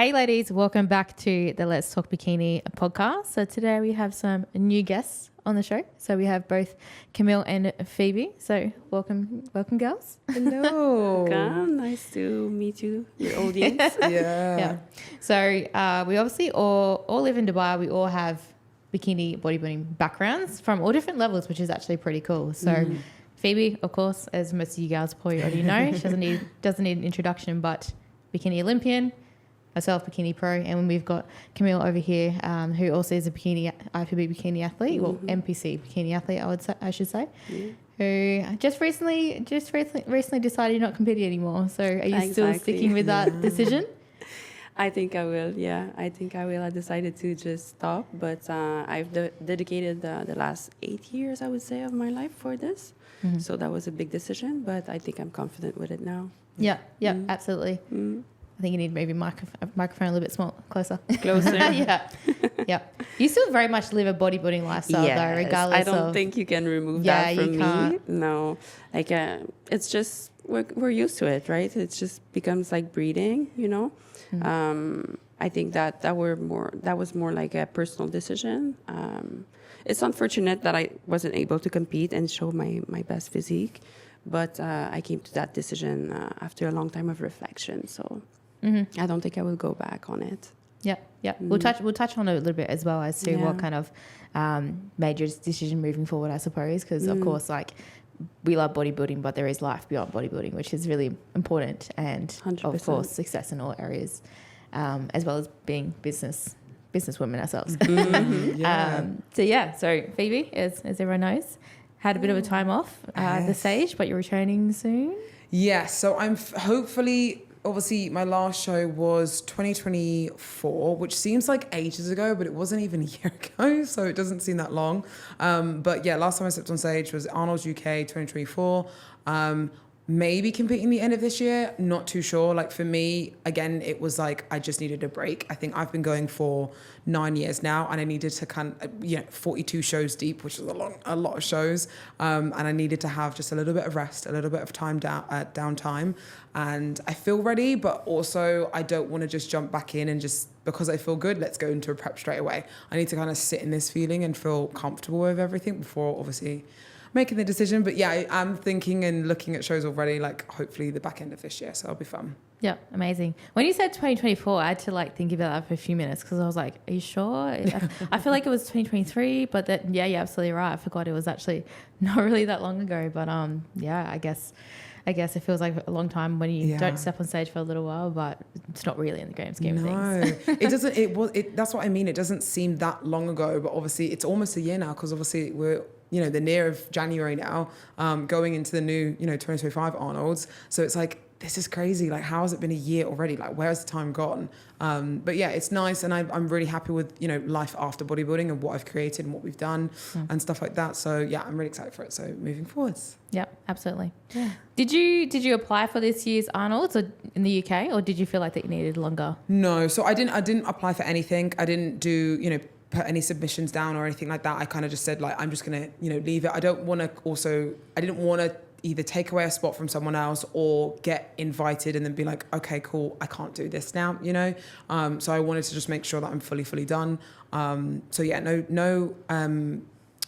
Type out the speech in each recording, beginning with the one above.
Hey ladies, welcome back to the Let's Talk Bikini podcast. So today we have some new guests on the show. So we have both Camille and Phoebe. So welcome girls. Hello. Welcome. Nice to meet you, your audience. Yeah. So we obviously all live in Dubai. We all have bikini bodybuilding backgrounds from all different levels, which is actually pretty cool. So Phoebe, of course, as most of you guys probably already know, she doesn't need an introduction, but bikini Olympian, myself bikini pro, and when we've got Camille over here, who also is a IFBB bikini athlete, or NPC bikini athlete, I should say, who just recently decided you're not competing anymore. So are you still sticking with that decision? I think I will. Yeah, I think I will. I decided to just stop, but I've dedicated the last 8 years, I would say, of my life for this. So that was a big decision, but I think I'm confident with it now. Yeah, absolutely. I think you need maybe a microphone a little bit closer. Closer. Yeah. You still very much live a bodybuilding lifestyle, though, regardless. I don't think you can remove that from me. No, like it's just we're used to it, right? It just becomes like breathing, you know. I think that was more like a personal decision. It's unfortunate that I wasn't able to compete and show my best physique, but I came to that decision after a long time of reflection. So I don't think I will go back on it. Yeah. We'll touch on it a little bit as well as to what kind of made your decision moving forward, I suppose, because of course, like, we love bodybuilding, but there is life beyond bodybuilding, which is really important, and 100%. Of course, success in all areas, as well as being businesswomen ourselves. So Phoebe, as everyone knows, had a bit of a time off at the stage, but you're returning soon. Yes, so I'm hopefully, obviously my last show was 2024, which seems like ages ago, but it wasn't even a year ago, so it doesn't seem that long. But yeah, last time I stepped on stage was Arnold's UK 2024. Maybe competing the end of this year, not too sure. Like for me, again, it was like I just needed a break. I think I've been going for 9 years now, and I needed to 42 shows deep, which is a lot of shows, and I needed to have just a little bit of rest, a little bit of downtime, and I feel ready, but also I don't want to just jump back in and just because I feel good, let's go into a prep straight away. I need to kind of sit in this feeling and feel comfortable with everything before obviously making the decision. But yeah, I'm thinking and looking at shows already, like hopefully the back end of this year, so it'll be fun. Yeah, amazing. When you said 2024, I had to like think about that for a few minutes because I was like, are you sure? I feel like it was 2023, but that, yeah, you're absolutely right. I forgot it was actually not really that long ago, but I guess it feels like a long time when you don't step on stage for a little while, but it's not really in the grand scheme of things. No, it doesn't. That's what I mean. It doesn't seem that long ago, but obviously it's almost a year now because obviously we're, the near of January now, going into the new, 2025 Arnold's. So it's like, this is crazy. Like, how has it been a year already? Like, where's the time gone? But yeah, it's nice. And I'm really happy with, life after bodybuilding and what I've created and what we've done and stuff like that. So yeah, I'm really excited for it. So moving forwards. Yeah, absolutely. Yeah. Did you apply for this year's Arnold's or in the UK, or did you feel like that you needed longer? No. So I didn't apply for anything. I didn't do, put any submissions down or anything like that. I kind of just said, like, I'm just going to, leave it. I didn't want to either take away a spot from someone else or get invited and then be like, okay, cool, I can't do this now, So I wanted to just make sure that I'm fully done. So yeah, no,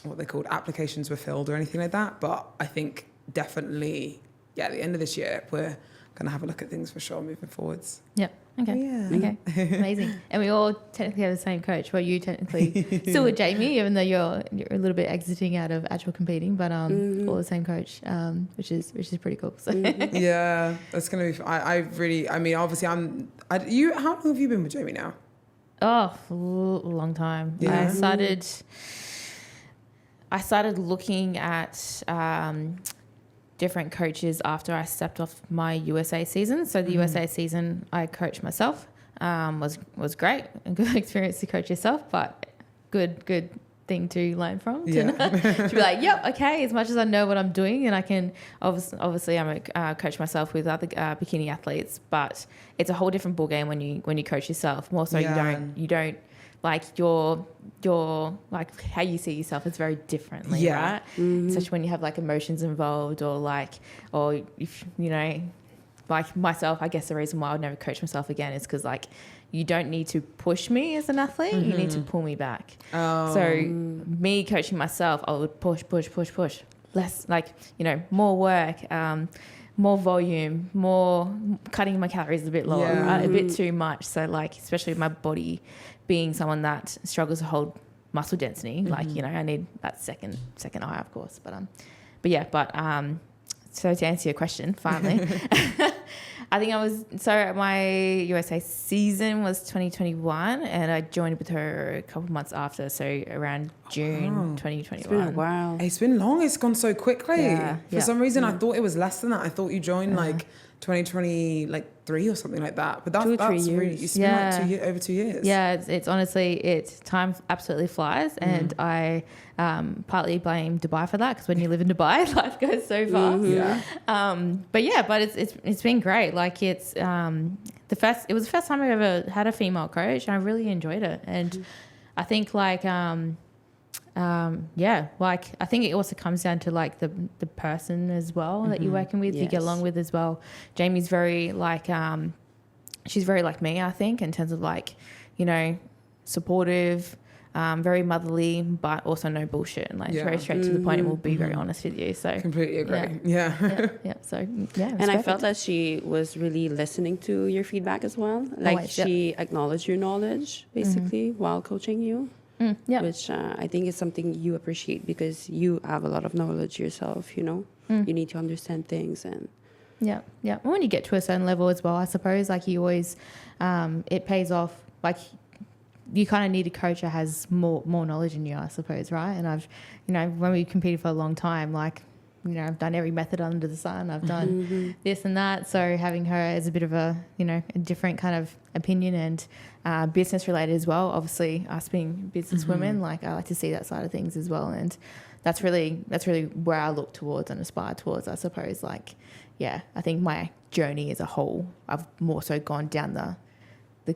what they called applications were filled or anything like that. But I think definitely, at the end of this year, we're going to have a look at things for sure moving forwards. Yep. Okay. Yeah. Okay. Amazing. And we all technically have the same coach. Well, you technically still with Jamie, even though you're a little bit exiting out of actual competing, but all the same coach, which is pretty cool. So. Yeah, that's gonna be. Obviously, how long have you been with Jamie now? Oh, a long time. Yeah. I started looking at different coaches after I stepped off my USA season. So the USA season I coached myself, was great, a good experience to coach yourself, but good thing to learn from. To be like, yep, okay, as much as I know what I'm doing, and I can obviously I'm a coach myself with other bikini athletes, but it's a whole different ballgame when you coach yourself. More so you don't like your like how you see yourself is very differently, right? Especially when you have like emotions involved or if like myself, I guess the reason why I would never coach myself again is because like you don't need to push me as an athlete. You need to pull me back. So me coaching myself, I would push. Less, like, you know, more work, more volume, more cutting my calories a bit lower, right? A bit too much. So like, especially my body being someone that struggles to hold muscle density, like, you know, I need that second eye, of course. So to answer your question, finally, I think my USA season was 2021 and I joined with her a couple of months after. So around June 2021. It's been a while. It's been long. It's gone so quickly. For some reason, I thought it was less than that. I thought you joined like 2020, like 3 or something like that. But that's really, it's been like over 2 years. Yeah, it's honestly, time absolutely flies. And I partly blame Dubai for that because when you live in Dubai, life goes so fast. But it's been great. Like it was the first time I ever had a female coach and I really enjoyed it. And I think like, like I think it also comes down to like the person as well that you're working with, you get along with as well. Jamie's very like, she's very like me, I think, in terms of like, you know, supportive, very motherly, but also no bullshit and like very straight to the point and will be very honest with you. So completely agree. So and perfect. I felt that she was really listening to your feedback as well. Like she acknowledged your knowledge basically while coaching you. Which I think is something you appreciate because you have a lot of knowledge yourself, you know. You need to understand things and and when you get to a certain level as well, I suppose like you always it pays off. Like you kind of need a coach that has more knowledge than you, I suppose, right? And I've, you know, when we competed for a long time, like, you know, I've done every method under the sun. I've done this and that. So having her as a bit of a, you know, a different kind of opinion and business related as well. Obviously, us being business women, like I like to see that side of things as well. And that's really where I look towards and aspire towards, I suppose. Like, I think my journey as a whole, I've more so gone down the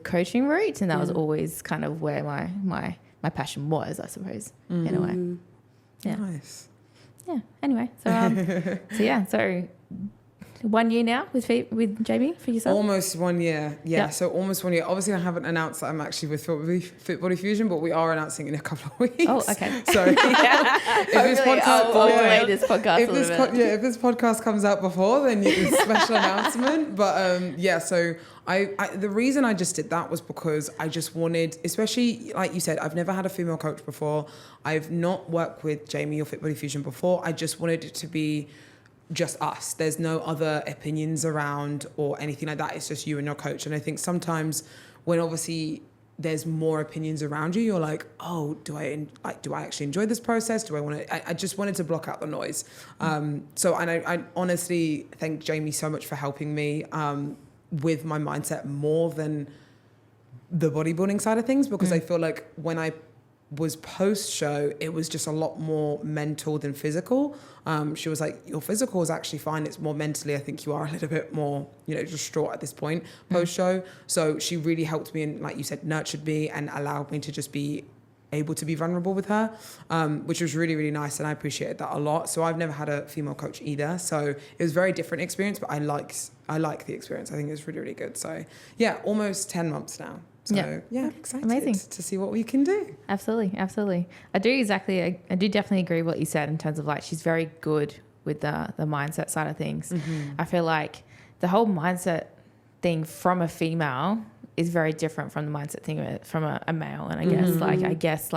coaching route, and that was always kind of where my passion was, I suppose, in a way. Yeah. Nice. Yeah. Anyway, so 1 year now with Jamie for yourself? Almost 1 year. Yeah. So almost 1 year. Obviously, I haven't announced that I'm actually with Fit Body Fusion, but we are announcing in a couple of weeks. Oh, okay. So if this podcast comes out before, then it's a special announcement. But so I the reason I just did that was because I just wanted, especially like you said, I've never had a female coach before. I've not worked with Jamie or Fit Body Fusion before. I just wanted it to be just us. There's no other opinions around or anything like that. It's just you and your coach. And I think sometimes when obviously there's more opinions around you, you're like, oh, do I actually enjoy this process? Do I want to? I just wanted to block out the noise. I honestly thank Jamie so much for helping me with my mindset more than the bodybuilding side of things, because I feel like when I was post-show, it was just a lot more mental than physical. She was like, your physical is actually fine. It's more mentally, I think you are a little bit more, distraught at this point post-show. So she really helped me and, like you said, nurtured me and allowed me to just be able to be vulnerable with her, which was really, really nice. And I appreciated that a lot. So I've never had a female coach either. So it was a very different experience, but I like the experience. I think it was really, really good. So yeah, almost 10 months now. So excited amazing to see what we can do. Absolutely. I do definitely agree with what you said in terms of like, she's very good with the mindset side of things. I feel like the whole mindset thing from a female is very different from the mindset thing from a male. And I guess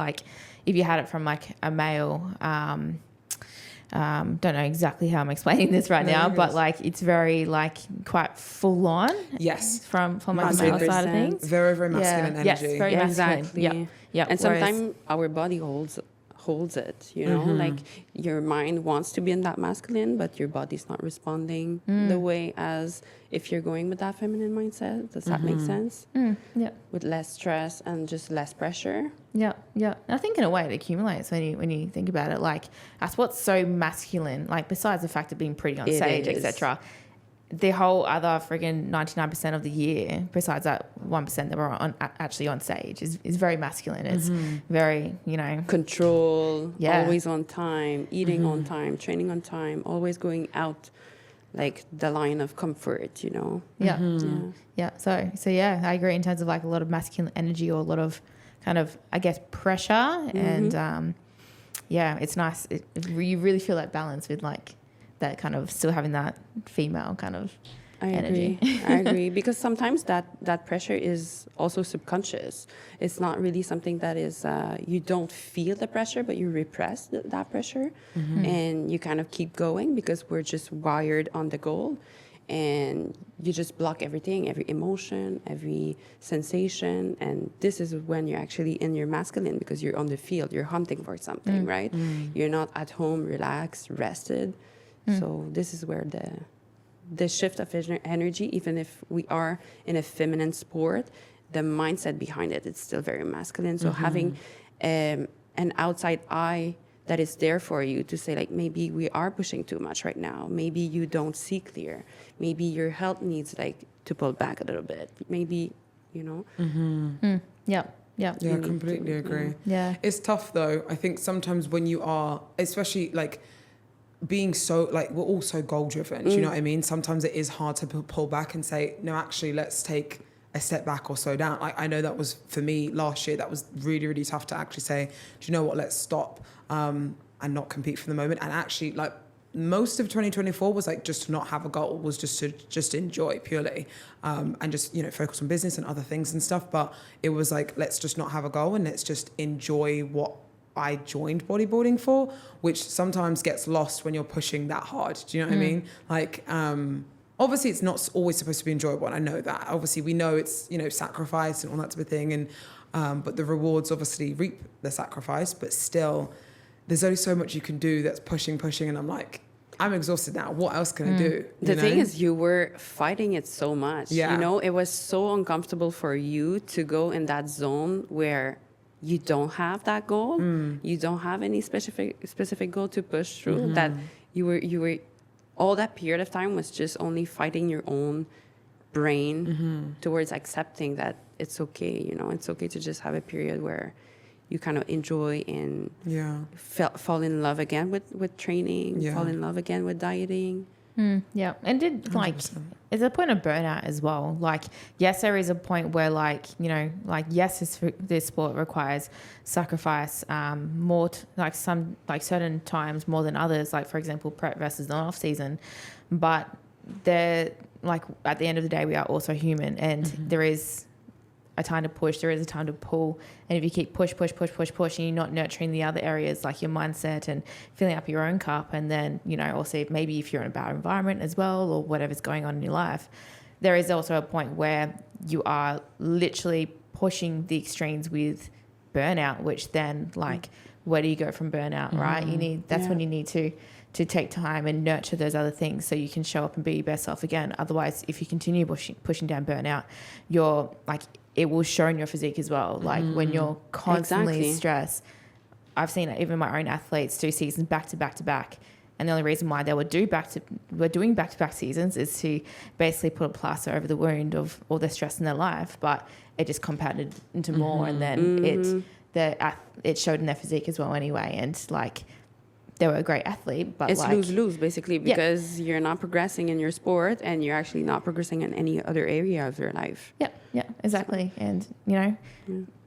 if you had it from like a male, don't know exactly how I'm explaining this right now, but like it's very like quite full on. Yes. From like the male side of things. Very, very masculine energy. Yes, very masculine. Exactly. Yeah. And sometimes our body holds it, like your mind wants to be in that masculine, but your body's not responding the way as if you're going with that feminine mindset. Does that make sense? Yeah. With less stress and just less pressure. Yeah. And I think in a way it accumulates when you think about it. Like that's what's so masculine. Like besides the fact of being pretty on stage, etc. The whole other friggin' 99% of the year, besides that 1% that we're actually on stage, is very masculine. It's very, control, always on time, eating on time, training on time, always going out like the line of comfort, you know? Yeah. So yeah, I agree in terms of like a lot of masculine energy or a lot of kind of, I guess, pressure. And it's nice. You really feel that balance with like that kind of still having that female kind of energy. I agree. Because sometimes that pressure is also subconscious. It's not really something that is, you don't feel the pressure, but you repress that pressure. And you kind of keep going because we're just wired on the goal. And you just block everything, every emotion, every sensation. And this is when you're actually in your masculine because you're on the field, you're hunting for something, right? You're not at home, relaxed, rested. So this is where the shift of energy, even if we are in a feminine sport, the mindset behind it, it's still very masculine. So having an outside eye that is there for you to say, like, maybe we are pushing too much right now. Maybe you don't see clear. Maybe your health needs, like, to pull back a little bit. Maybe, you know. Yeah, completely agree. Yeah. It's tough, though. I think sometimes when you are, especially, like, being so, like, we're all so goal driven. Do you know what I mean? Sometimes it is hard to pull back and say, no, actually, let's take a step back or slow down. I know that was, for me, last year, that was really, really tough to actually say, do you know what, let's stop and not compete for the moment. And actually, like, most of 2024 was like just to not have a goal, was just to just enjoy purely and just, you know, focus on business and other things and stuff. But it was like, let's just not have a goal and let's just enjoy what I joined bodybuilding for, which sometimes gets lost when you're pushing that hard. Do you know what I mean? Like, obviously it's not always supposed to be enjoyable, and I know that. Obviously we know it's, you know, sacrifice and all that type of thing, and but the rewards obviously reap the sacrifice, but still there's only so much you can do that's pushing, and I'm like, I'm exhausted now. What else can I do? The thing is, you were fighting it so much. Yeah. You know, it was so uncomfortable for you to go in that zone where you don't have that goal. You don't have any specific goal to push through. That you were all that period of time was just only fighting your own brain towards accepting that it's okay. You know, it's okay to just have a period where you kind of enjoy and fall in love again with training, fall in love again with dieting. Yeah, and did like 100%. There's a point of burnout as well. Like, yes, there is a point where, like, you know, like, yes, this sport requires sacrifice more, like some, like certain times more than others. Like, for example, prep versus the off season, but they're like, at the end of the day, we are also human, and there is a time to push, there is a time to pull, and if you keep push and you're not nurturing the other areas like your mindset and filling up your own cup, and then, you know, also maybe if you're in a bad environment as well or whatever's going on in your life, there is also a point where you are literally pushing the extremes with burnout, which then, like, where do you go from burnout, right? You need, that's when you need to take time and nurture those other things so you can show up and be your best self again. Otherwise, if you continue pushing down burnout, you're like, it will show in your physique as well. Like when you're constantly stressed, I've seen it, even my own athletes do seasons back to back. And the only reason why they were doing back-to-back seasons is to basically put a plaster over the wound of all the stress in their life. But it just compounded into more, and then it showed in their physique as well anyway. And like, they were a great athlete, but it's like, lose-lose basically, because you're not progressing in your sport and you're actually not progressing in any other area of your life. Yeah, exactly. And, you know,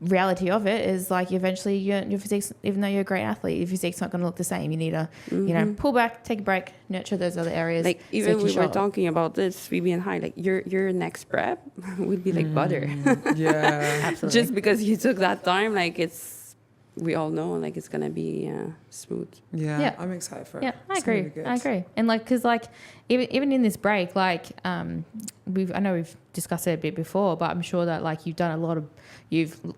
reality of it is, like, eventually your physique, even though you're a great athlete, your physique's not going to look the same. You need to, you know, pull back, take a break, nurture those other areas. Like, even we were talking about this, Phoebe and Hi, like, your next prep would be like butter. Yeah, absolutely. Just because you took that time, like, we all know, like, it's gonna be smooth. Yeah, I'm excited for it. Yeah, I agree. Really, I agree. And like, because like, even in this break, like, I know we've discussed it a bit before, but I'm sure that, like, you've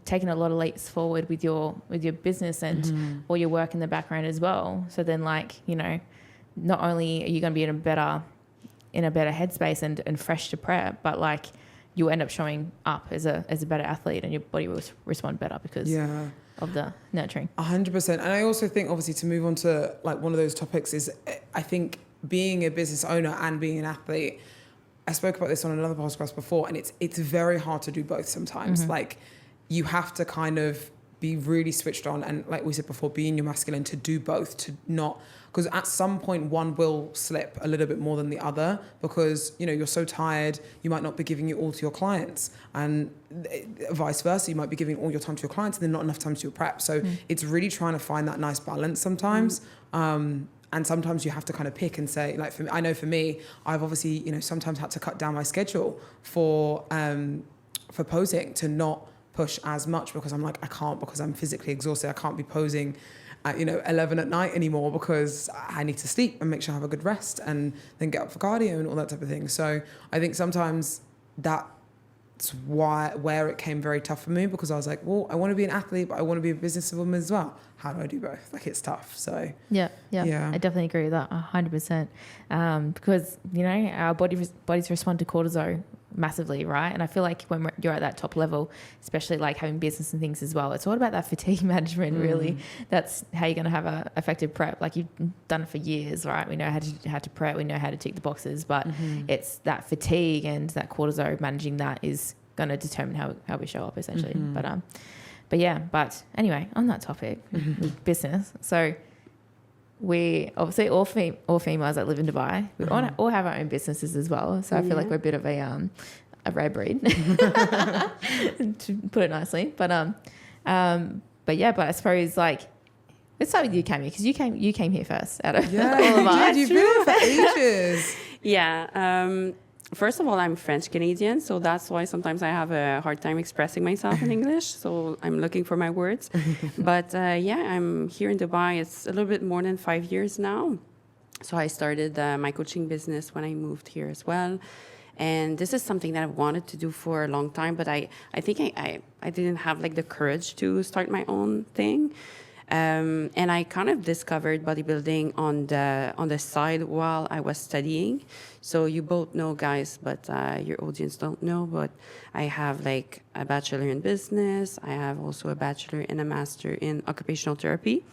taken a lot of leaps forward with your business and all your work in the background as well. So then, like, you know, not only are you going to be in a better headspace and fresh to prep, but like, you end up showing up as a better athlete, and your body will respond better because of the nurturing. 100%. And I also think, obviously, to move on to, like, one of those topics is, I think being a business owner and being an athlete, I spoke about this on another podcast before, and it's very hard to do both sometimes. Like, you have to kind of be really switched on, and like we said before, be in your masculine, to do both, to not, because at some point one will slip a little bit more than the other, because you're so tired, you might not be giving it all to your clients, and vice versa, you might be giving all your time to your clients and then not enough time to your prep. So it's really trying to find that nice balance sometimes. And sometimes you have to kind of pick and say, like, I know for me, I've obviously, sometimes had to cut down my schedule for posing, to not push as much, because I'm like, I can't, because I'm physically exhausted. I can't be posing at 11 at night anymore, because I need to sleep and make sure I have a good rest and then get up for cardio and all that type of thing. So I think sometimes that's where it came very tough for me, because I was like, well, I want to be an athlete, but I want to be a businesswoman as well. How do I do both? Like, it's tough. So yeah, I definitely agree with that 100%. Because our bodies respond to cortisol massively, right? And I feel like when you're at that top level, especially like having business and things as well, it's all about that fatigue management, really. That's how you're going to have a effective prep. Like, you've done it for years, right? We know how to prep, we know how to tick the boxes, but it's that fatigue and that cortisol, managing that is going to determine how we show up, essentially. But anyway, on that topic, business. So we obviously all females that live in Dubai, we all have our own businesses as well. So I feel like we're a bit of a rare breed, to put it nicely. But I suppose, like, let's start with you, Camille, because you came here first out of all of us. You've been here for ages. Yeah. First of all, I'm French Canadian, so that's why sometimes I have a hard time expressing myself in English. So I'm looking for my words. But I'm here in Dubai. It's a little bit more than 5 years now. So I started my coaching business when I moved here as well. And this is something that I've wanted to do for a long time, but I think I didn't have like the courage to start my own thing. And I kind of discovered bodybuilding on the side while I was studying. So you both know, guys, but your audience don't know, but I have like a bachelor in business. I have also a bachelor and a master in occupational therapy.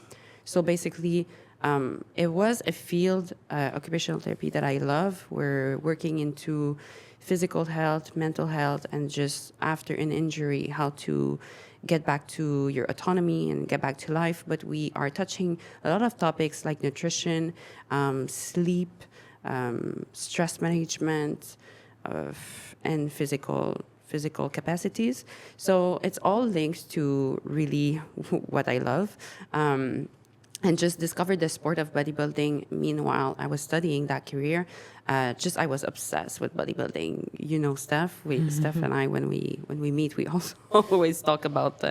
So basically, it was a field, occupational therapy, that I love. We're working into physical health, mental health, and just after an injury, how to get back to your autonomy and get back to life. But we are touching a lot of topics like nutrition, sleep, stress management, and physical capacities. So it's all linked to really what I love. And just discovered the sport of bodybuilding. Meanwhile, I was studying that career. I was obsessed with bodybuilding. Steph. Steph and I, when we meet, we also always talk about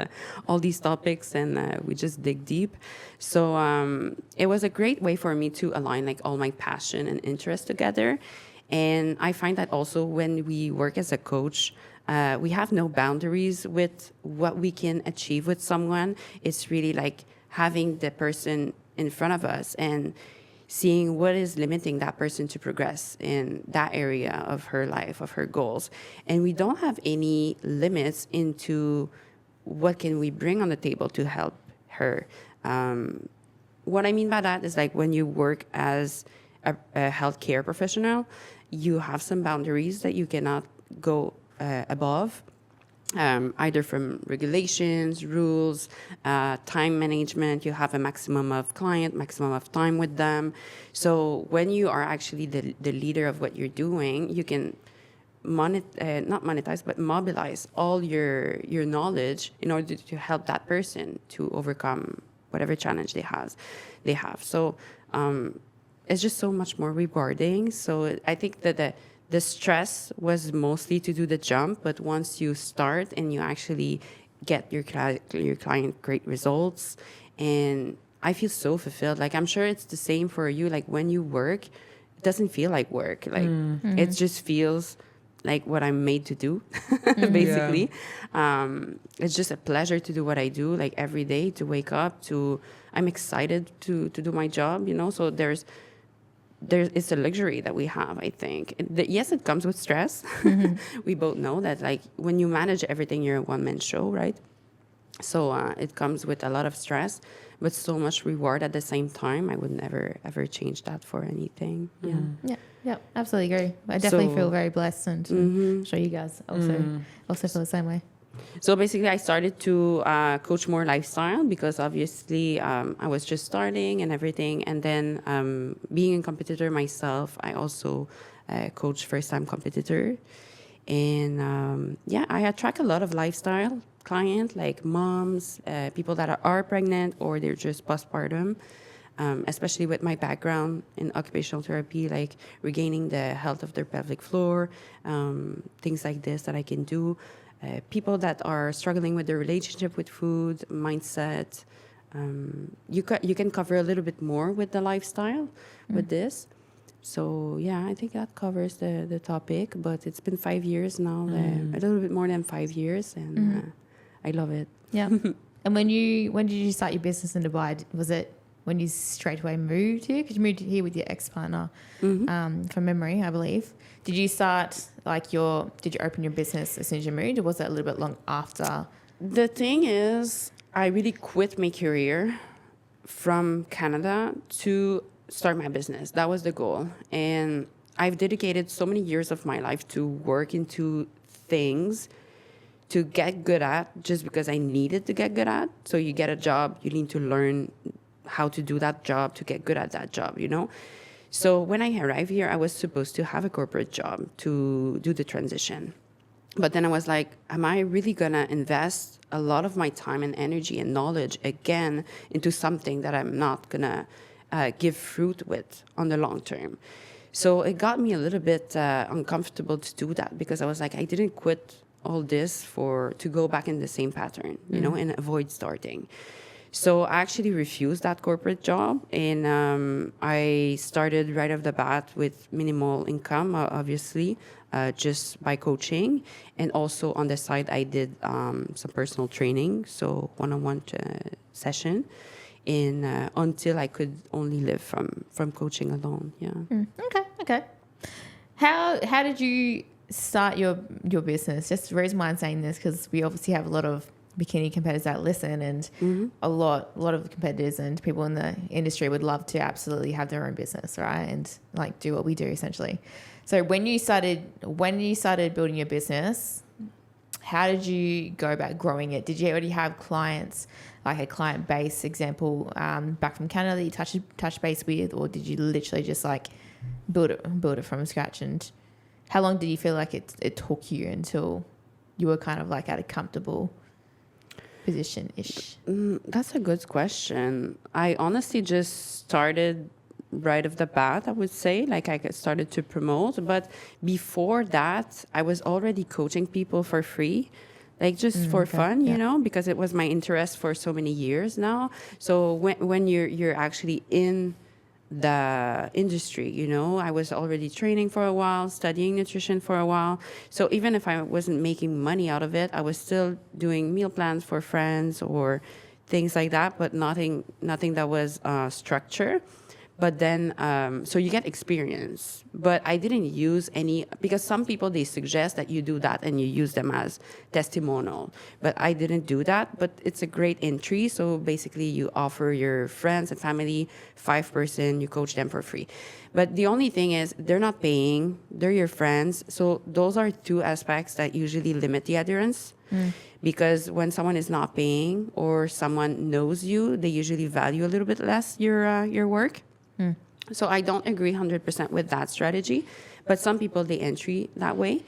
all these topics, and we just dig deep. So it was a great way for me to align like all my passion and interest together. And I find that also when we work as a coach, we have no boundaries with what we can achieve with someone. It's really like having the person in front of us and seeing what is limiting that person to progress in that area of her life, of her goals. And we don't have any limits into what can we bring on the table to help her. What I mean by that is, like, when you work as a healthcare professional, you have some boundaries that you cannot go above. Either from regulations, rules, time management. You have a maximum of client, maximum of time with them. So when you are actually the leader of what you're doing, you can not monetize, but mobilize all your knowledge in order to help that person to overcome whatever challenge they have. So it's just so much more rewarding. So I think that the stress was mostly to do the jump, but once you start and you actually get your client great results, and I feel so fulfilled. Like, I'm sure it's the same for you. Like, when you work, it doesn't feel like work. Like, it just feels like what I'm made to do, basically. Yeah. It's just a pleasure to do what I do, like, every day, to wake up, I'm excited to do my job, So it's a luxury that we have, I think. Yes, it comes with stress. We both know that, like, when you manage everything, you're a one-man show, right? So it comes with a lot of stress, but so much reward at the same time. I would never, ever change that for anything. Yeah, absolutely agree. I definitely feel very blessed, and I'm sure you guys also feel the same way. So basically, I started to coach more lifestyle because obviously I was just starting and everything. And then being a competitor myself, I also coach first-time competitor. And I attract a lot of lifestyle clients, like moms, people that are pregnant or they're just postpartum. Especially with my background in occupational therapy, like regaining the health of their pelvic floor, things like this that I can do. People that are struggling with their relationship with food, mindset. You can cover a little bit more with the lifestyle with this. So yeah, I think that covers the topic. But it's been 5 years now, a little bit more than 5 years, and I love it. Yeah. And when did you start your business in Dubai? Was it when you straight away moved here? Because you moved here with your ex-partner, from memory, I believe. Did you start did you open your business as soon as you moved, or was that a little bit long after? The thing is, I really quit my career from Canada to start my business. That was the goal. And I've dedicated so many years of my life to work into things to get good at just because I needed to get good at. So you get a job, you need to learn how to do that job to get good at that job, you know? So when I arrived here, I was supposed to have a corporate job to do the transition. But then I was like, am I really going to invest a lot of my time and energy and knowledge again into something that I'm not going to give fruit with on the long term? So it got me a little bit uncomfortable to do that because I was like, I didn't quit all this to go back in the same pattern, you know, and avoid starting. So I actually refused that corporate job, and I started right off the bat with minimal income, obviously, just by coaching. And also on the side, I did some personal training, so one-on-one session, until I could only live from coaching alone. Yeah. Okay. How did you start your business? Just the reason why I'm saying this, because we obviously have a lot of bikini competitors that listen, and a lot of competitors and people in the industry would love to absolutely have their own business, right? And like do what we do essentially. So when you started building your business, how did you go about growing it? Did you already have clients, like a client base example, back from Canada that you touch base with, or did you literally just like build it from scratch? And how long did you feel like it took you until you were kind of like at a comfortable position-ish? That's a good question. I honestly just started right off the bat, I would say. Like I started to promote. But before that, I was already coaching people for free, like just for fun, you know, because it was my interest for so many years now. So when you're actually in the industry, you know, I was already training for a while, studying nutrition for a while. So even if I wasn't making money out of it, I was still doing meal plans for friends or things like that, but nothing that was structured. But then, so you get experience. But I didn't use any, because some people, they suggest that you do that and you use them as testimonial. But I didn't do that. But it's a great entry. So basically, you offer your friends and family, 5-person, you coach them for free. But the only thing is, they're not paying, they're your friends. So those are two aspects that usually limit the adherence. Because when someone is not paying or someone knows you, they usually value a little bit less your work. So I don't agree 100% with that strategy, but some people, they entry that way,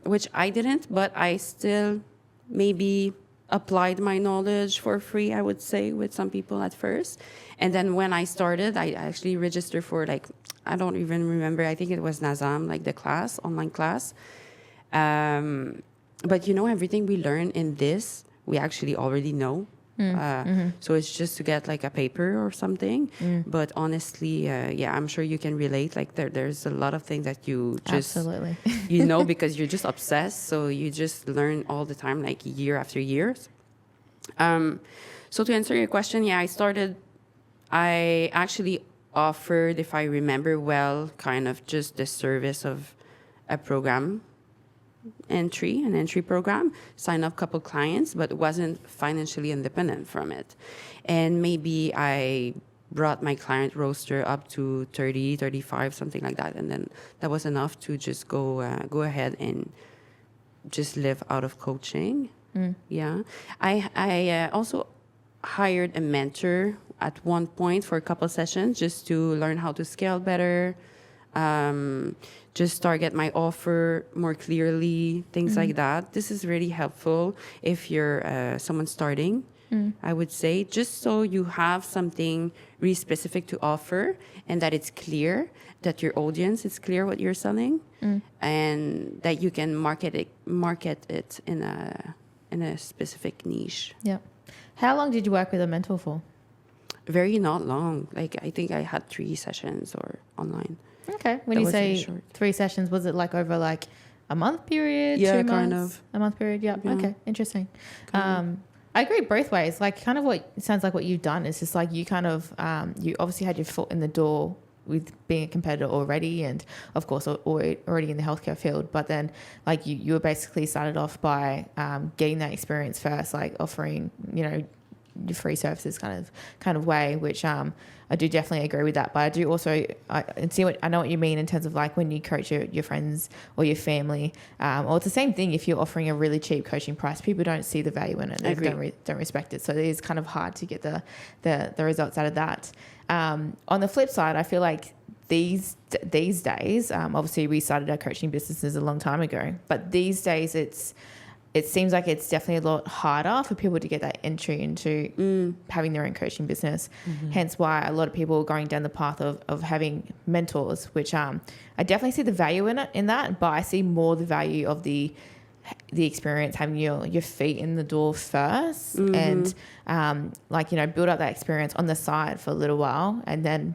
which I didn't, but I still maybe applied my knowledge for free, I would say, with some people at first. And then when I started, I actually registered for I don't even remember, I think it was Nazam, like the class, online class. But you know, everything we learn in this, we actually already know. So it's just to get like a paper or something. But honestly, I'm sure you can relate. Like there's a lot of things that you just, absolutely, you know, because you're just obsessed. So you just learn all the time, like year after year. So to answer your question, I actually offered, if I remember well, kind of just the service of a program an entry program, sign up a couple clients, but wasn't financially independent from it. And maybe I brought my client roster up to 30, 35, something like that. And then that was enough to just go ahead and just live out of coaching. Yeah. I also hired a mentor at one point for a couple of sessions just to learn how to scale better, just target my offer more clearly, things like that. This is really helpful if you're someone starting, I would say, just so you have something really specific to offer and that it's clear, that your audience is clear what you're selling, and that you can market it in a specific niche. Yeah. How long did you work with a mentor for? Very not long. Like, I think I had 3 sessions or online. Okay. When you say 3 sessions, was it like over like a month period? Yeah, 2 months? kind of. A month period, yeah. Okay, interesting. I agree both ways. Like, kind of what sounds like what you've done is just like you kind of, you obviously had your foot in the door with being a competitor already, and of course already in the healthcare field, but then like you were basically started off by getting that experience first, like offering, you know, your free services kind of way, which I do definitely agree with that. But I do also I know what you mean in terms of like when you coach your friends or your family, or it's the same thing if you're offering a really cheap coaching price, people don't see the value in it, and don't respect it, so it is kind of hard to get the results out of that. On the flip side, I feel like these days, obviously we started our coaching businesses a long time ago, but these days it seems like it's definitely a lot harder for people to get that entry into having their own coaching business. Hence why a lot of people are going down the path of having mentors, which I definitely see the value in that, but I see more the value of the experience, having your feet in the door first, and like, you know, build up that experience on the side for a little while, and then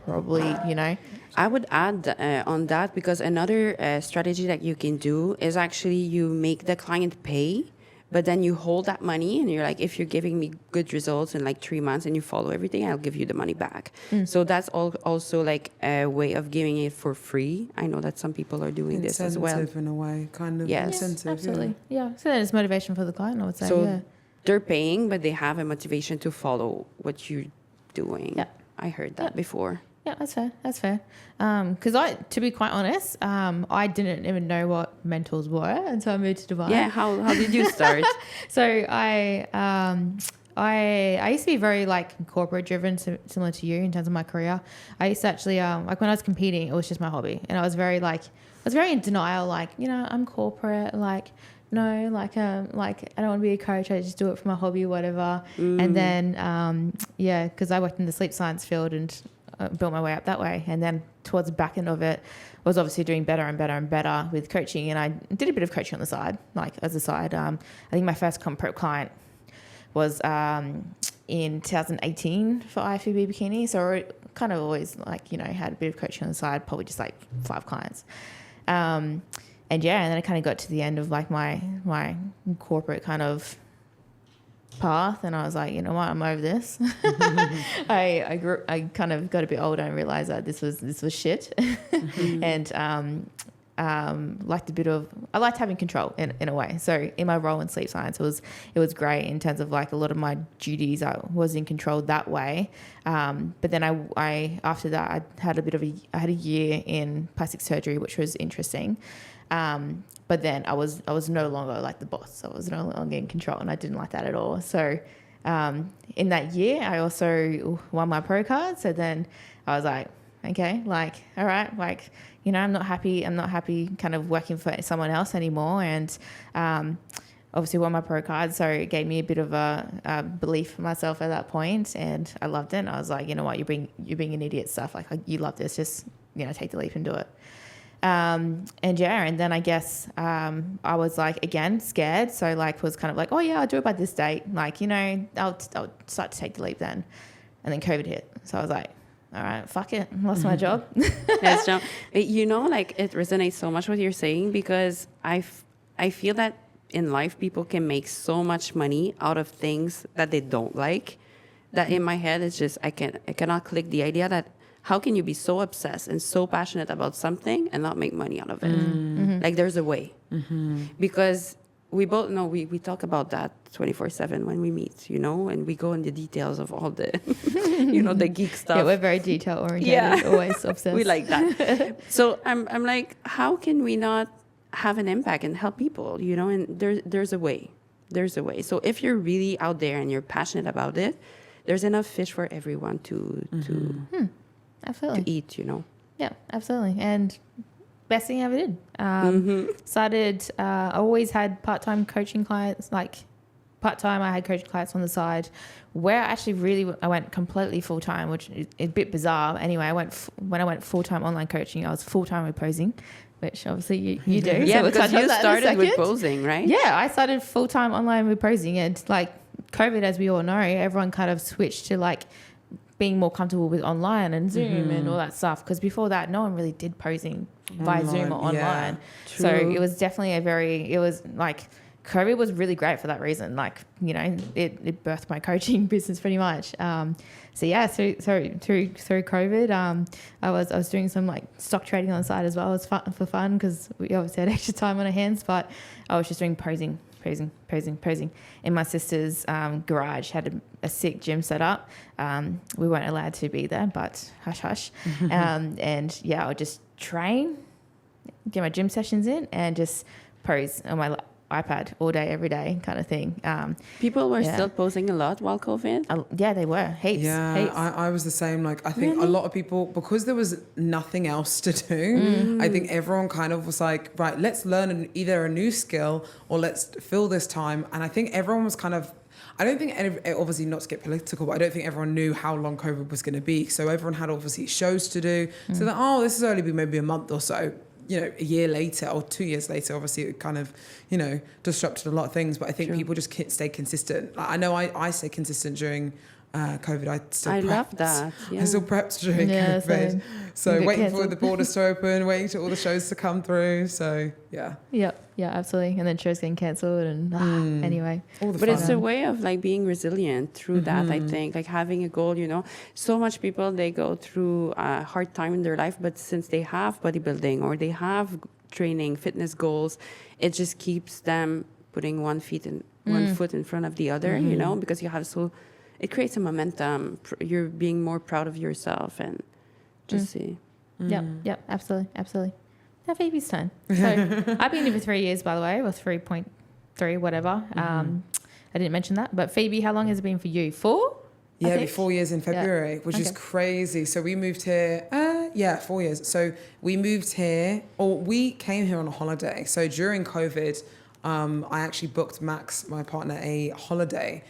probably, you know. I would add on that, because another strategy that you can do is actually you make the client pay, but then you hold that money and you're like, if you're giving me good results in like 3 months and you follow everything, I'll give you the money back. So that's also like a way of giving it for free. I know that some people are doing this as well. Incentive in a way, kind of. Yes, incentive, absolutely. Yeah. So then it's motivation for the client, I would say. So they're paying, but they have a motivation to follow what you're doing. Yeah. I heard that before. Yeah, that's fair. Because to be quite honest, I didn't even know what mentors were until I moved to Dubai. Yeah, how did you start? So I used to be very like corporate driven, similar to you in terms of my career. I used to actually like when I was competing, it was just my hobby, and I was very in denial, like, you know, I'm corporate, like. No, like I don't want to be a coach. I just do it for my hobby or whatever. And then, because I worked in the sleep science field and built my way up that way. And then towards the back end of it, I was obviously doing better and better and better with coaching. And I did a bit of coaching on the side, like as a side. I think my first prep client was in 2018 for IFBB Bikini. So I kind of always like, you know, had a bit of coaching on the side, probably just like 5 clients. And then I kind of got to the end of like my corporate kind of path, and I was like, you know what, I'm over this. I kind of got a bit older and realized that this was shit, and I liked having control in a way. So in my role in sleep science, it was great in terms of like a lot of my duties. I was in control that way. But then I after that I had a year in plastic surgery, which was interesting. But then I was no longer like the boss. I was no longer in control, and I didn't like that at all. So in that year, I also won my pro card. So then I was like, okay, like, all right, like, you know, I'm not happy kind of working for someone else anymore. And obviously won my pro card. So it gave me a bit of a belief in myself at that point, and I loved it. And I was like, you know what, you're being an idiot stuff. Like, you love this, just, you know, take the leap and do it. And then I guess I was like, again, scared. So like was kind of like, oh yeah, I'll do it by this date. Like, you know, I'll start to take the leap then. And then COVID hit. So I was like, all right, fuck it. Lost my job. Yes, John. You know, like it resonates so much what you're saying, because I feel that in life people can make so much money out of things that they don't like, that in my head it's just I cannot click the idea that how can you be so obsessed and so passionate about something and not make money out of it? Mm-hmm. Like there's a way. Mm-hmm. Because we both know we talk about that 24/7 when we meet, you know, and we go in the details of all the, you know, the geek stuff. Yeah, we're very detail oriented, always obsessed. We like that. So I'm like, how can we not have an impact and help people, you know, and there's a way. There's a way. So if you're really out there and you're passionate about it, there's enough fish for everyone to absolutely to eat, you know. Yeah, absolutely. And best thing I ever did. I always had part-time coaching clients, like part-time I had coaching clients on the side. Where I went completely full-time, which is a bit bizarre. Anyway, when I went full-time online coaching, I was full-time with posing, which obviously you do. Yeah, so because you started with posing, right? Yeah, I started full-time online with posing, and like COVID, as we all know, everyone kind of switched to like being more comfortable with online and Zoom and all that stuff. Because before that, no one really did posing by Zoom or online. Yeah, so it was definitely it was like COVID was really great for that reason. Like, you know, it birthed my coaching business pretty much. So yeah, through COVID, I was doing some like stock trading on the side as well. It was for fun because we obviously had extra time on our hands, but I was just doing posing in my sister's garage. Had a sick gym set up. We weren't allowed to be there, but hush. And yeah, I would just train, get my gym sessions in, and just pose on my iPad all day, every day kind of thing. People were still posing a lot while COVID? Yeah, they were. Heaps. I was the same. Like, I think a lot of people, because there was nothing else to do, I think everyone kind of was like, right, let's learn either a new skill or let's fill this time. And I think everyone was kind of, I don't think, obviously not to get political, but I don't think everyone knew how long COVID was going to be. So everyone had obviously shows to do. So that, this has only been maybe a month or so. You know, a year later or 2 years later, obviously it kind of, you know, disrupted a lot of things. But I think people just stay consistent. Like, I know I stay consistent during COVID. I love that. Yeah. I still prepped during COVID. So waiting for the borders to open, waiting for all the shows to come through. So yeah. Yeah, absolutely. And then shows getting cancelled and anyway. But it's a way of like being resilient through that, I think. Like having a goal, you know. So much people, they go through a hard time in their life, but since they have bodybuilding or they have training, fitness goals, it just keeps them putting one foot in front of the other, you know, because you have it creates a momentum. You're being more proud of yourself and just see. Yep, absolutely. Now Phoebe's turn. So I've been here for 3 years, by the way, or 3.3, whatever. I didn't mention that. But Phoebe, how long has it been for you? 4? Yeah, it'll be 4 years in February, which is crazy. So we moved here, 4 years. So we moved here, or we came here on a holiday. So during COVID, I actually booked Max, my partner, a holiday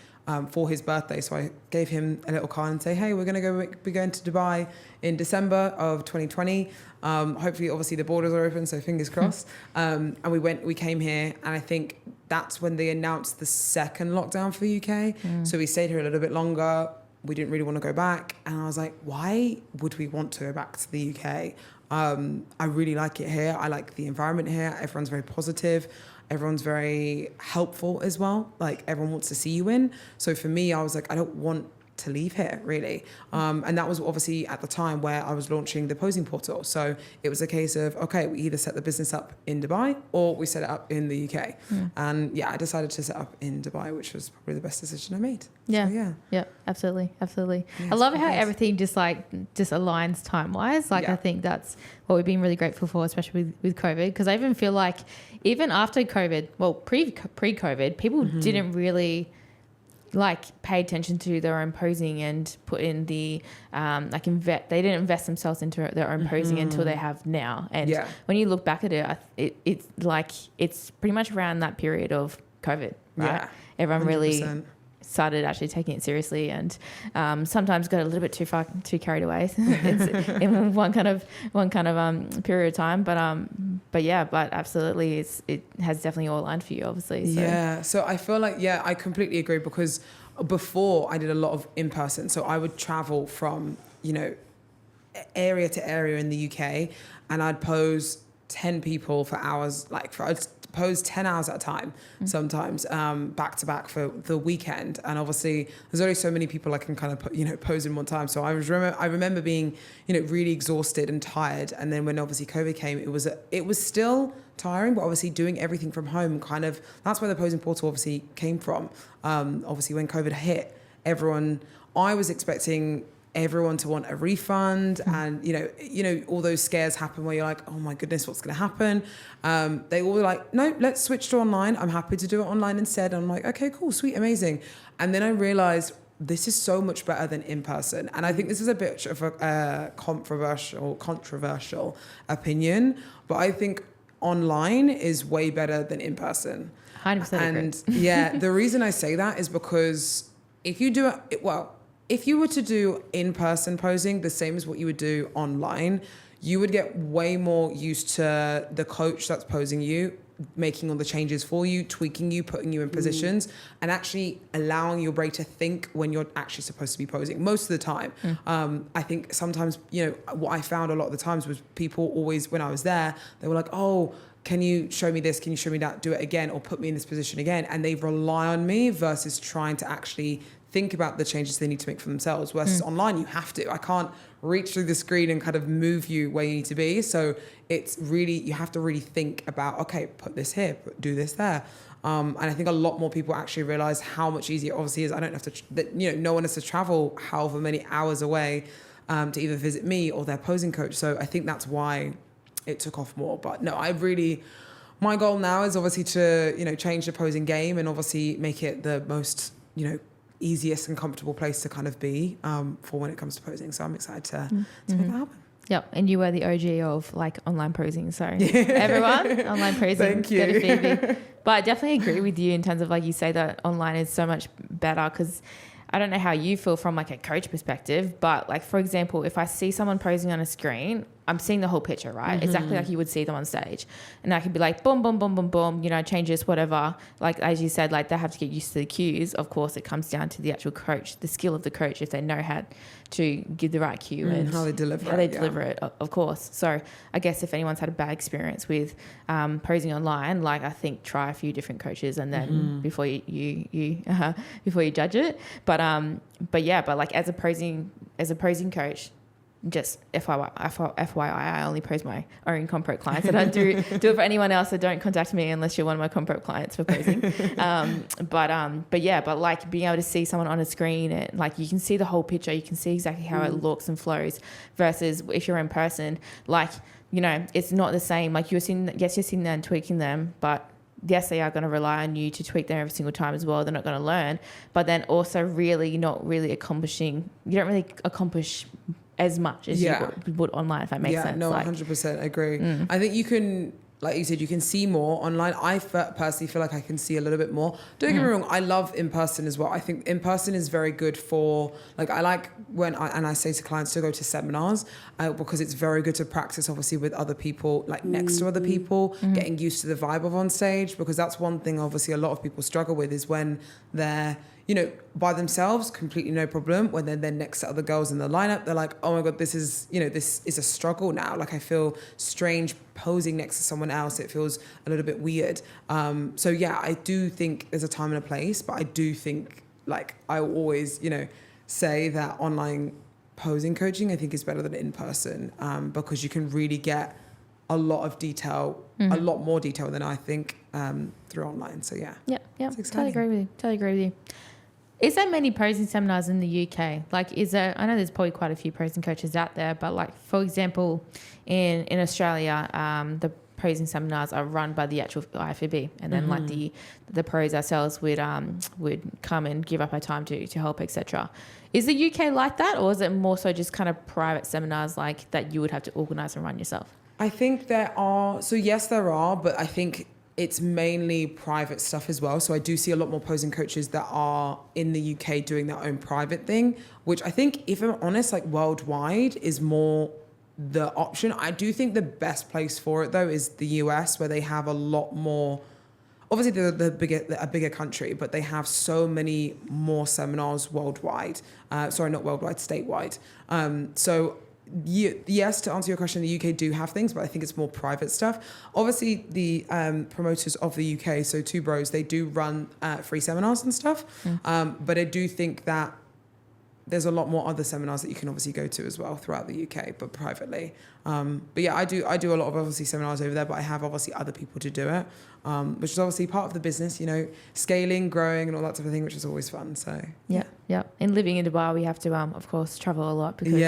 for his birthday. So I gave him a little card and say, hey, we're going to be going to Dubai in December of 2020. Hopefully, obviously, the borders are open, so fingers crossed. And we came here, and I think that's when they announced the second lockdown for the UK. So we stayed here a little bit longer. We didn't really want to go back. And I was like, why would we want to go back to the UK? I really like it here. I like the environment here. Everyone's very positive. Everyone's very helpful as well. Like, everyone wants to see you in. So for me, I was like, I don't want to leave here, really. And that was obviously at the time where I was launching the posing portal. So it was a case of, okay, we either set the business up in Dubai or we set it up in the UK. And I decided to set up in Dubai, which was probably the best decision I made. Yeah. So, yeah, absolutely. Yeah, I love how everything just aligns time-wise. I think that's what we've been really grateful for, especially with COVID, because I even feel like even after COVID, well, pre-COVID, people didn't really pay attention to their own posing and put in the they didn't invest themselves into their own posing until they have now. And when you look back at it, it's pretty much around that period of COVID, right? Yeah, everyone 100%. Really started actually taking it seriously, and sometimes got a little bit too carried away in one kind of period of time. But absolutely, it has definitely all aligned for you, obviously. So. Yeah. So I feel like I completely agree, because before I did a lot of in person, so I would travel from area to area in the UK, and I'd pose 10 people for hours, I'd pose 10 hours at a time, sometimes back to back for the weekend. And obviously there's only so many people I can kind of pose in one time. So I remember being really exhausted and tired. And then when obviously COVID came, it was still tiring, but obviously doing everything from home, that's where the posing portal obviously came from. Obviously when COVID hit, I was expecting everyone to want a refund, and you know all those scares happen where you're like, oh my goodness, what's going to happen? They all were like, no, let's switch to online. I'm happy to do it online instead. And I'm like, okay, cool, sweet, amazing. And then I realized this is so much better than in person. And I think this is a bit of a controversial opinion, but I think online is way better than in person. 100% and yeah, the reason I say that is because if you do it, well, if you were to do in-person posing the same as what you would do online, you would get way more used to the coach that's posing you, making all the changes for you, tweaking you, putting you in positions, and actually allowing your brain to think when you're actually supposed to be posing most of the time. I think sometimes, you know, what I found a lot of the times was people always, when I was there, they were like, oh, can you show me this? Can you show me that? Do it again, or put me in this position again. And they rely on me versus trying to actually think about the changes they need to make for themselves. Versus online, you have to. I can't reach through the screen and kind of move you where you need to be. So it's really, you have to really think about, okay, put this here, do this there. And I think a lot more people actually realize how much easier it obviously is. I don't have to, no one has to travel however many hours away to either visit me or their posing coach. So I think that's why it took off more. But no, my goal now is obviously to, change the posing game and obviously make it the most, easiest and comfortable place to kind of be for when it comes to posing. So I'm excited to make that happen. Yep, and you were the OG of like online posing. So everyone, online posing, thank you. Go to Phoebe. But I definitely agree with you in terms of like you say that online is so much better because I don't know how you feel from like a coach perspective, but like for example, if I see someone posing on a screen, I'm seeing the whole picture, right? Exactly like you would see them on stage. And I could be like, boom, boom, boom, boom, boom, change this, whatever. Like, as you said, like they have to get used to the cues. Of course, it comes down to the actual coach, the skill of the coach, if they know how to give the right cue and how they deliver it, of course. So I guess if anyone's had a bad experience with posing online, like I think try a few different coaches and then before you before you judge it. But like as a posing coach, just FYI, I only pose my own compro clients. I don't do it for anyone else. So don't contact me unless you're one of my compro clients for posing. But like being able to see someone on a screen and like you can see the whole picture, you can see exactly how it looks and flows. Versus if you're in person, like it's not the same. Like you're sitting there and tweaking them, but yes, they are going to rely on you to tweak them every single time as well. They're not going to learn, but then also really not really accomplishing. You don't really accomplish as much as you would online, if that makes sense. Yeah, no, 100% agree. I think you can, like you said, you can see more online. I personally feel like I can see a little bit more. Don't get me wrong, I love in person as well. I think in person is very good for, like, I like when I say to clients to go to seminars because it's very good to practice, obviously, with other people, like next to other people, getting used to the vibe of on stage, because that's one thing, obviously, a lot of people struggle with is when they're by themselves, completely no problem. When they're next to other girls in the lineup, they're like, oh my God, this is a struggle now. Like I feel strange posing next to someone else. It feels a little bit weird. So yeah, I do think there's a time and a place, but I do think, like I always, say that online posing coaching, I think is better than in person because you can really get a lot of detail, a lot more detail than I think through online. So yeah. Yeah. Totally agree with you. Is there many posing seminars in the UK? Like, I know there's probably quite a few posing coaches out there, but like, for example, in Australia, the posing seminars are run by the actual IFBB, and then like the pros ourselves would come and give up our time to help, etc. Is the UK like that, or is it more so just kind of private seminars like that you would have to organise and run yourself? I think there are. So yes, there are, but I think it's mainly private stuff as well. So I do see a lot more posing coaches that are in the UK doing their own private thing, which I think, if I'm honest, like worldwide is more the option. I do think the best place for it though is the US, where they have a lot more. Obviously, they're a bigger country, but they have so many more seminars worldwide. Not worldwide, statewide. Yes, to answer your question, the UK do have things, but I think it's more private stuff. Obviously, the promoters of the UK, so Two Bros, they do run free seminars and stuff. But I do think that there's a lot more other seminars that you can obviously go to as well throughout the UK, but privately. But yeah, I do a lot of obviously seminars over there, but I have obviously other people to do it, which is obviously part of the business, scaling, growing and all that sort of thing, which is always fun. So yeah, Yeah. And living in Dubai, we have to, of course, travel a lot because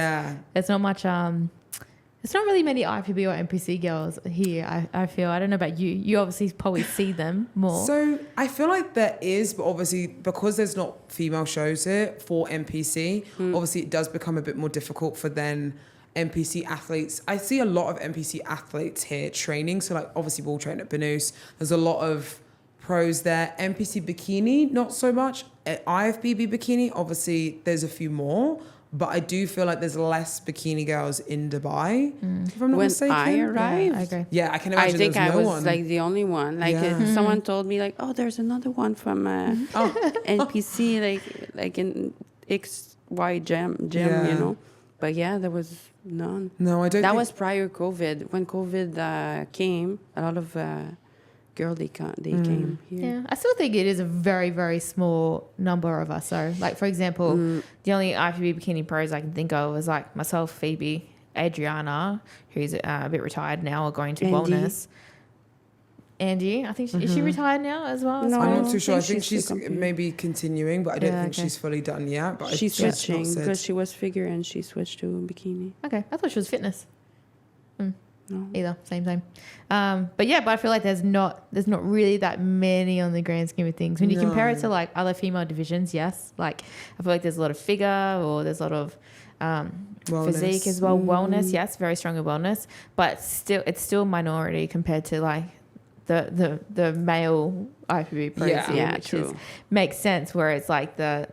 there's not much, there's not really many IFBB or NPC girls here, I feel. I don't know about you. You obviously probably see them more. So I feel like there is, but obviously because there's not female shows here for NPC, obviously it does become a bit more difficult for then NPC athletes. I see a lot of NPC athletes here training. So like obviously we'll train at Banus. There's a lot of pros there. NPC Bikini, not so much. At IFBB Bikini, obviously there's a few more. But I do feel like there's less bikini girls in Dubai, if I'm not mistaken. When I arrived, I agree. Yeah, I can imagine I think there's I no was one. like the only one. Like someone told me like, oh, there's another one from NPC, like in XY gym, you know. But yeah, there was none. No, I don't. That was prior COVID. When COVID came, a lot of girls they came here. Yeah, I still think it is a very, very small number of us. So, like for example, the only IFBB bikini pros I can think of was like myself, Phoebe, Adriana, who's a bit retired now, or going to wellness. Andy, I think is she retired now as well? No, I'm not too sure. I think she's maybe continuing, but I don't think she's fully done yet. But she's switching because she was figure and she switched to bikini. Okay, I thought she was fitness. No. Either same. But I feel like there's not really that many on the grand scheme of things. When you compare it to like other female divisions, yes, like I feel like there's a lot of figure or there's a lot of physique as well. Wellness, yes, very strong in wellness, but it's still minority compared to like the male IFBB pros, which makes sense where it's like the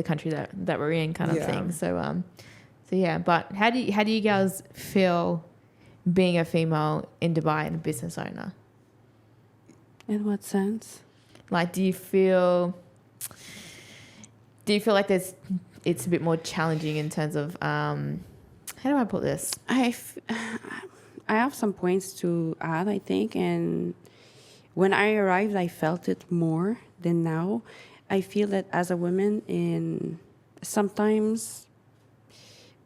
country that we're in kind of thing. So yeah, but how do you guys feel being a female in Dubai and a business owner? In what sense? Like, do you feel like it's a bit more challenging in terms of how do I put this? I have some points to add, I think, and when I arrived, I felt it more than now. I feel that as a woman, sometimes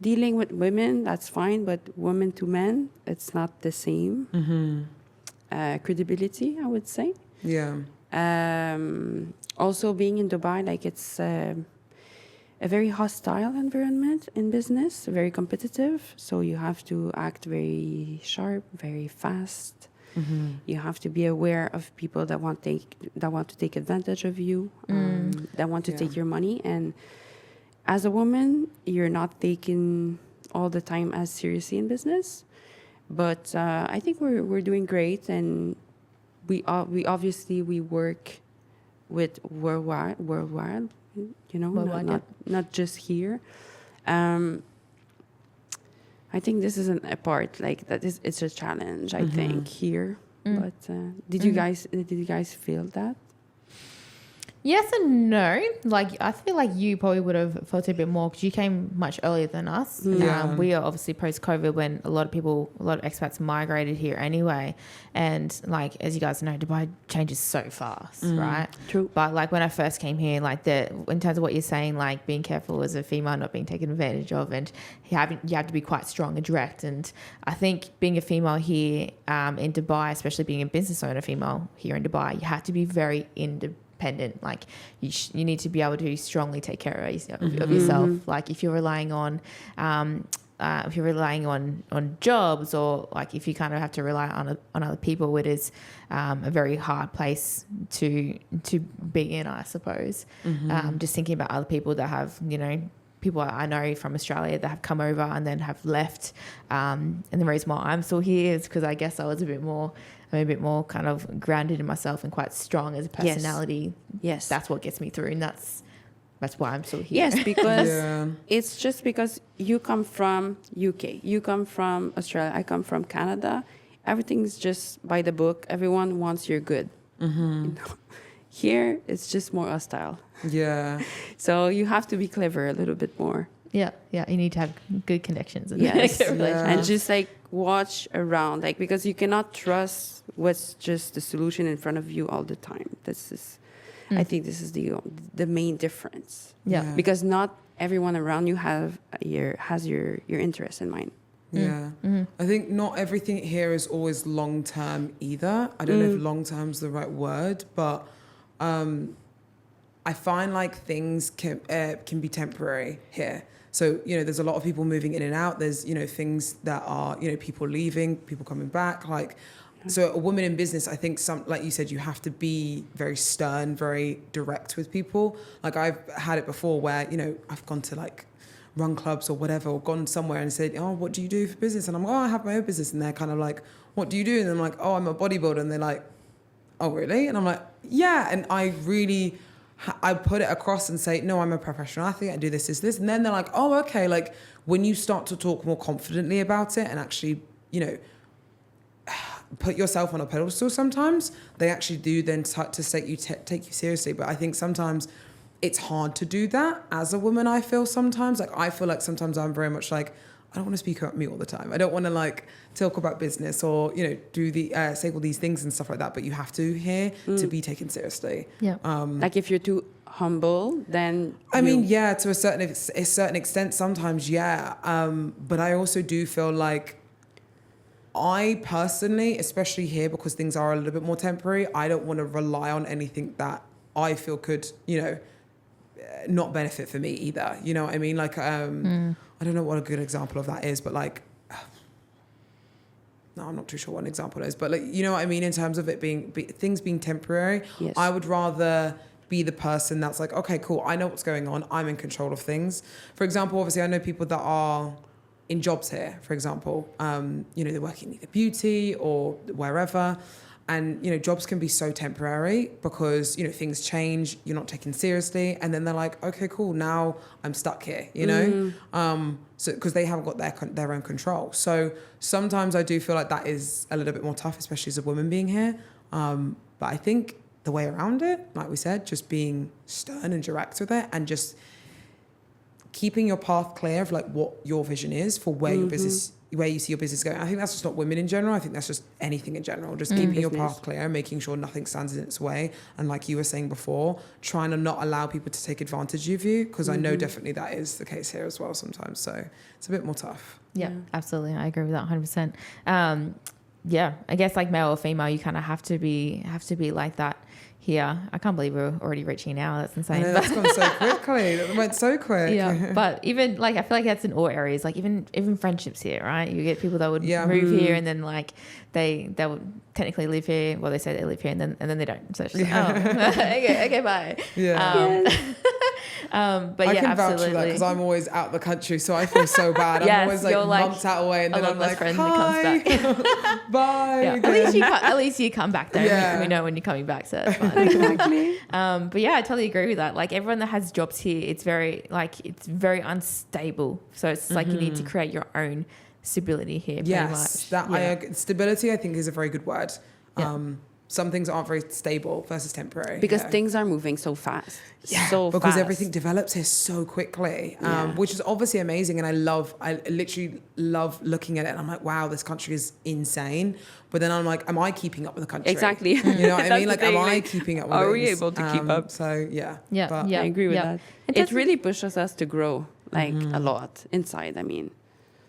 dealing with women, that's fine, but women to men, it's not the same credibility, I would say. Yeah. Also, being in Dubai, like it's a very hostile environment in business, very competitive. So you have to act very sharp, very fast. You have to be aware of people that want to take advantage of you, that want to take your money. And as a woman, you're not taken all the time as seriously in business. But I think we're doing great, and we obviously work with worldwide, you know, not just here. I think this is a part like that is it's a challenge. I think here, but did you guys feel that? Yes and no. Like, I feel like you probably would have felt it a bit more because you came much earlier than us. Yeah. We are obviously post-COVID when a lot of expats migrated here anyway. And like, as you guys know, Dubai changes so fast, right? True. But like when I first came here, like in terms of what you're saying, like being careful as a female, not being taken advantage of, and you have to be quite strong and direct. And I think being a female here in Dubai, especially being a business owner female here in Dubai, you have to be very independent. Like you need to be able to strongly take care of yourself. Like if you're relying on jobs, or like if you kind of have to rely on other people, it is a very hard place to be in, I suppose. Just thinking about other people that have, you know, people I know from Australia that have come over and then have left. And the reason why I'm still here is because I guess I'm a bit more kind of grounded in myself and quite strong as a personality. Yes. That's what gets me through, and that's why I'm still here. Yes, because it's just because you come from UK, you come from Australia, I come from Canada. Everything's just by the book. Everyone wants your good. You know? Here, it's just more hostile. Yeah. So you have to be clever a little bit more. Yeah. You need to have good connections. And and just like watch around, like, because you cannot trust what's just the solution in front of you all the time. I think this is the main difference. Yeah. Because not everyone around you has your interest in mind. Yeah. I think not everything here is always long term either. I don't know if long term is the right word, but I find like things can be temporary here. So, you know, there's a lot of people moving in and out. There's, you know, things that are, you know, people leaving, people coming back. Like, so a woman in business, I think like you said, you have to be very stern, very direct with people. Like I've had it before where, you know, I've gone to like run clubs or whatever, or gone somewhere and said, oh, what do you do for business? And I'm like, oh, I have my own business. And they're kind of like, what do you do? And I'm like, oh, I'm a bodybuilder. And they're like, oh, really? And I'm like, yeah. And I really, I put it across and say, no, I'm a professional athlete. I do this. And then they're like, oh, okay. Like when you start to talk more confidently about it and actually, you know, put yourself on a pedestal sometimes, they actually do then start to take you seriously. But I think sometimes it's hard to do that as a woman. I feel sometimes sometimes I'm very much like, I don't want to speak about me all the time. I don't want to like talk about business or, you know, do say all these things and stuff like that. But you have to here to be taken seriously. Yeah. Like if you're too humble, then I mean, yeah, to a certain extent, sometimes, yeah. But I also do feel like I personally, especially here, because things are a little bit more temporary, I don't want to rely on anything that I feel could, you know, not benefit for me either. You know what I mean? Like, I don't know what a good example of that is, but like, no, I'm not too sure what an example is, but like, you know what I mean? In terms of it things being temporary, yes. I would rather be the person that's like, okay, cool. I know what's going on. I'm in control of things. For example, obviously I know people that are in jobs here, for example, you know, they're working in either beauty or wherever. And, you know, jobs can be so temporary because, you know, things change, you're not taken seriously. And then they're like, okay, cool, now I'm stuck here, you know? So because they haven't got their own control. So sometimes I do feel like that is a little bit more tough, especially as a woman being here. But I think the way around it, like we said, just being stern and direct with it and just keeping your path clear of like what your vision is for where your business, where you see your business going. I think that's just not women in general. I think that's just anything in general. Just keeping your path clear, making sure nothing stands in its way. And like you were saying before, trying to not allow people to take advantage of you. Because I know definitely that is the case here as well sometimes. So it's a bit more tough. Yeah, absolutely. I agree with that 100%. Yeah, I guess like male or female, you kind of have to be like that here. I can't believe we're already reaching an hour. That's insane. I know, that's gone so quickly. It went so quick. Yeah, but even like I feel like that's in all areas. Like even friendships here, right? You get people that would move here and then like they would technically live here. Well, they say they live here and then they don't. So it's just like, okay, bye. Yeah. But I yeah, can absolutely. vouch for that because I'm always out the country, so I feel so bad. I'm always like months out away, and then I'm like, friend hi, that comes back. bye. Yeah. At least you come back though. Yeah. We know when you're coming back, so that's fine. Exactly. But yeah, I totally agree with that. Like everyone that has jobs here, it's very unstable. So it's like you need to create your own stability here. Yes, stability I think is a very good word. Yeah. Some things aren't very stable versus temporary. Because things are moving so fast. Yeah, because everything develops here so quickly, which is obviously amazing. And I literally love looking at it. And I'm like, wow, this country is insane. But then I'm like, am I keeping up with the country? Exactly. You know what I mean? Like, am I keeping up with it? Are we able to keep up? So, Yeah. I agree with that. It really pushes us to grow, like, a lot inside, I mean.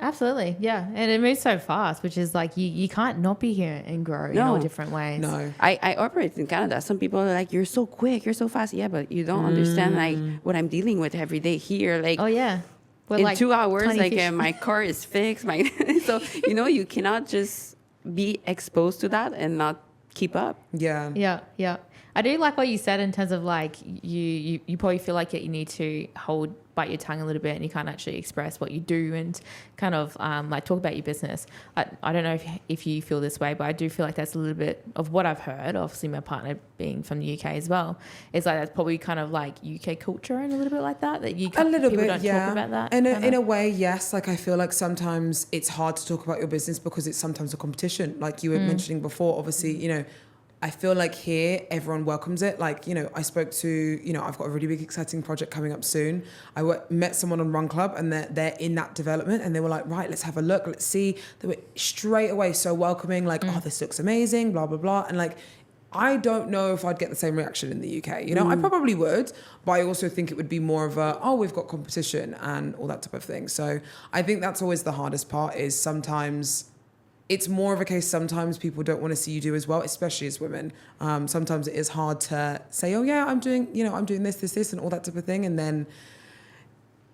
Absolutely, yeah, and it moves so fast, which is like you can't not be here and grow in all different ways. No, I operate in Canada. Some people are like, "You're so quick, you're so fast." Yeah, but you don't understand like what I'm dealing with every day here. Like, oh yeah, in like 2 hours, like my car is fixed. So you cannot just be exposed to that and not keep up. Yeah. I do like what you said in terms of like you probably feel like you need to bite your tongue a little bit and you can't actually express what you do and kind of like talk about your business. I don't know if you feel this way, but I do feel like that's a little bit of what I've heard. Obviously, my partner being from the UK as well, it's like that's probably kind of like UK culture and a little bit like that you a little people bit, don't talk about that. And in a way, yes. Like I feel like sometimes it's hard to talk about your business because it's sometimes a competition. Like you were mentioning before, obviously, I feel like here, everyone welcomes it. Like, I spoke to, I've got a really big, exciting project coming up soon. I met someone on Run Club and they're in that development and they were like, right, let's have a look. Let's see. They were straight away so welcoming, like, oh, this looks amazing, blah, blah, blah. And like, I don't know if I'd get the same reaction in the UK. I probably would, but I also think it would be more of we've got competition and all that type of thing. So I think that's always the hardest part is sometimes it's more of a case sometimes people don't want to see you do as well, especially as women. Sometimes it is hard to say, oh yeah, I'm doing this and all that type of thing. And then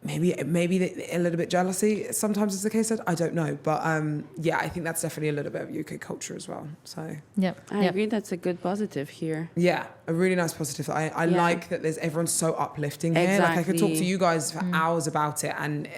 maybe a little bit jealousy sometimes is the case. I don't know. But yeah, I think that's definitely a little bit of UK culture as well. So I agree. That's a good positive here. Yeah, a really nice positive. I like that everyone's so uplifting here. Like I could talk to you guys for hours about it, and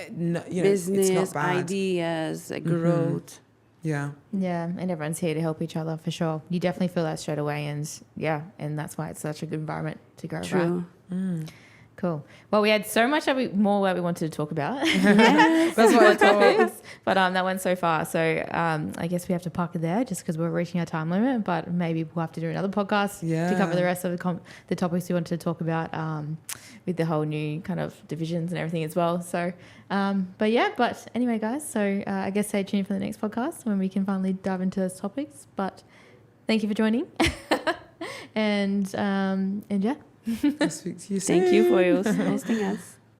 business, it's not bad. Ideas, growth. Yeah, and everyone's here to help each other for sure. You definitely feel that straight away, and that's why it's such a good environment to go around. Cool. Well, we had so much more that we wanted to talk about. Yes. That's what I thought. But that went so far. So I guess we have to park it there just because we're reaching our time limit. But maybe we'll have to do another podcast to cover the rest of the topics we wanted to talk about with the whole new kind of divisions and everything as well. So, but anyway, guys. So I guess stay tuned for the next podcast when we can finally dive into those topics. But thank you for joining. and yeah. I'll speak to you soon. Thank you for hosting us.